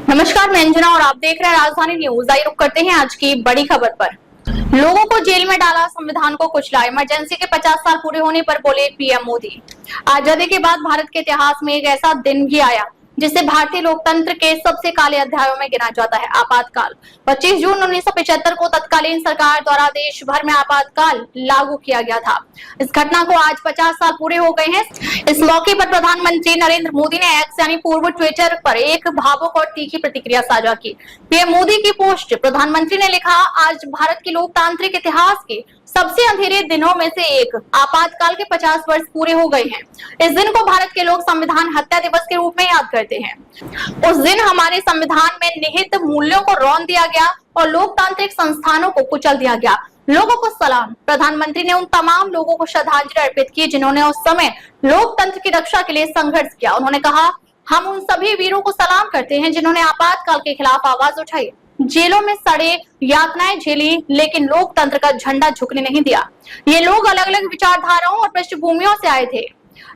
नमस्कार, मैं अंजना और आप देख रहे हैं राजधानी न्यूज। आइए रुक करते हैं आज की बड़ी खबर पर। लोगों को जेल में डाला, संविधान को कुचला। इमरजेंसी के 50 साल पूरे होने पर बोले पीएम मोदी। आजादी के बाद भारत के इतिहास में एक ऐसा दिन भी आया जिसे भारतीय लोकतंत्र के सबसे काले अध्यायों में गिना जाता है, आपातकाल। 25 जून 1975 को तत्कालीन सरकार द्वारा देश भर में आपातकाल लागू किया गया था। इस घटना को आज 50 साल पूरे हो गए हैं। इस मौके पर प्रधानमंत्री नरेंद्र मोदी ने एक्स यानी पूर्व ट्विटर पर एक भावुक और तीखी प्रतिक्रिया साझा की। पीएम मोदी की पोस्ट। प्रधानमंत्री ने लिखा, आज भारत के लोकतांत्रिक इतिहास के सबसे अंधेरे दिनों में से एक, आपातकाल के 50 वर्ष पूरे हो गए हैं। इस दिन को भारत के लोग संविधान हत्या दिवस के रूप में याद करते हैं। उस दिन हमारे संविधान में निहित मूल्यों को रौंद दिया गया और लोकतांत्रिक संस्थानों को कुचल दिया गया। लोगों को सलाम। प्रधानमंत्री ने उन तमाम लोगों को श्रद्धांजलि अर्पित की जिन्होंने उस समय लोकतंत्र की रक्षा के लिए संघर्ष किया। उन्होंने कहा, हम उन सभी वीरों को सलाम करते हैं जिन्होंने आपातकाल के खिलाफ आवाज उठाई, जेलों में सड़े, यातनाएं झेली, लेकिन लोकतंत्र का झंडा झुकने नहीं दिया। ये लोग अलग अलग विचारधाराओं और पृष्ठभूमियों से आए थे,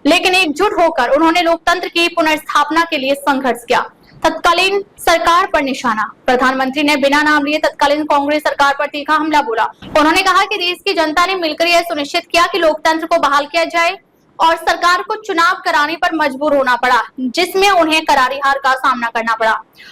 लेकिन एकजुट होकर उन्होंने लोकतंत्र की पुनर्स्थापना के लिए संघर्ष किया। तत्कालीन सरकार पर निशाना। प्रधानमंत्री ने बिना नाम लिए तत्कालीन कांग्रेस सरकार पर तीखा हमला बोला। उन्होंने कहा कि देश की जनता ने मिलकर यह सुनिश्चित किया कि लोकतंत्र को बहाल किया जाए और सरकार को चुनाव कराने पर मजबूर होना पड़ा, जिसमें उन्हें करारी हार का सामना करना पड़ा।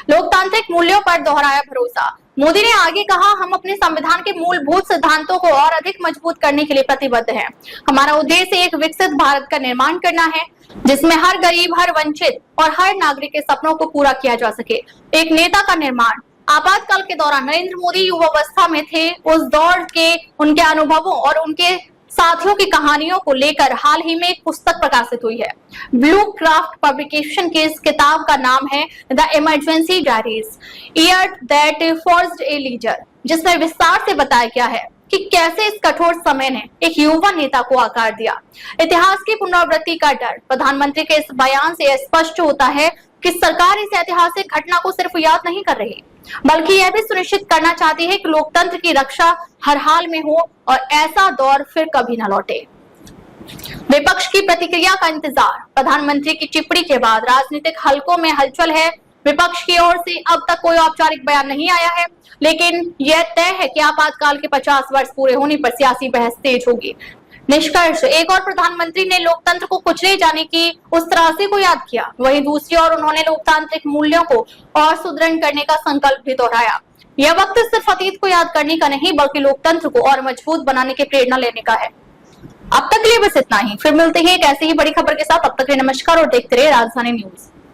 लोकतांत्रिक मूल्यों पर दोहराया भरोसा। मोदी ने आगे कहा, हम अपने संविधान के मूलभूत सिद्धांतों को और अधिक मजबूत करने के लिए प्रतिबद्ध हैं। हमारा उद्देश्य एक विकसित भारत का निर्माण करना है, जिसमें हर गरीब, हर वंचित और हर नागरिक के सपनों को पूरा किया जा सके। एक नेता का निर्माण। आपातकाल के दौरान नरेंद्र मोदी युवावस्था में थे। उस दौर के उनके अनुभवों और उनके साथियों की कहानियों को लेकर हाल ही में एक पुस्तक प्रकाशित हुई है। ब्लू क्राफ्ट पब्लिकेशन के इस किताब का नाम है the emergency diaries, year that forced a leader, जिसमें विस्तार से बताया गया है कि कैसे इस कठोर समय ने एक युवा नेता को आकार दिया। इतिहास की पुनरावृत्ति का डर। प्रधानमंत्री के इस बयान से स्पष्ट होता है कि सरकार इस ऐतिहासिक घटना को सिर्फ याद नहीं कर रही, बल्कि यह भी सुनिश्चित करना चाहती है कि लोकतंत्र की रक्षा हर हाल में हो और ऐसा दौर फिर कभी न लौटे। विपक्ष की प्रतिक्रिया का इंतजार। प्रधानमंत्री की टिप्पणी के बाद राजनीतिक हलकों में हलचल है। विपक्ष की ओर से अब तक कोई औपचारिक बयान नहीं आया है, लेकिन यह तय है कि आपातकाल के 50 वर्ष पूरे होने पर सियासी बहस तेज होगी। निष्कर्ष। एक और प्रधानमंत्री ने लोकतंत्र को कुचले जाने की उस त्रासदी को याद किया, वहीं दूसरी ओर उन्होंने लोकतांत्रिक मूल्यों को और सुदृढ़ करने का संकल्प भी दोहराया। यह वक्त सिर्फ अतीत को याद करने का नहीं, बल्कि लोकतंत्र को और मजबूत बनाने की प्रेरणा लेने का है। अब तक के लिए बस इतना ही। फिर मिलते हैं एक ऐसी ही बड़ी खबर के साथ। तब तक के लिए नमस्कार और देखते रहिए राजधानी न्यूज।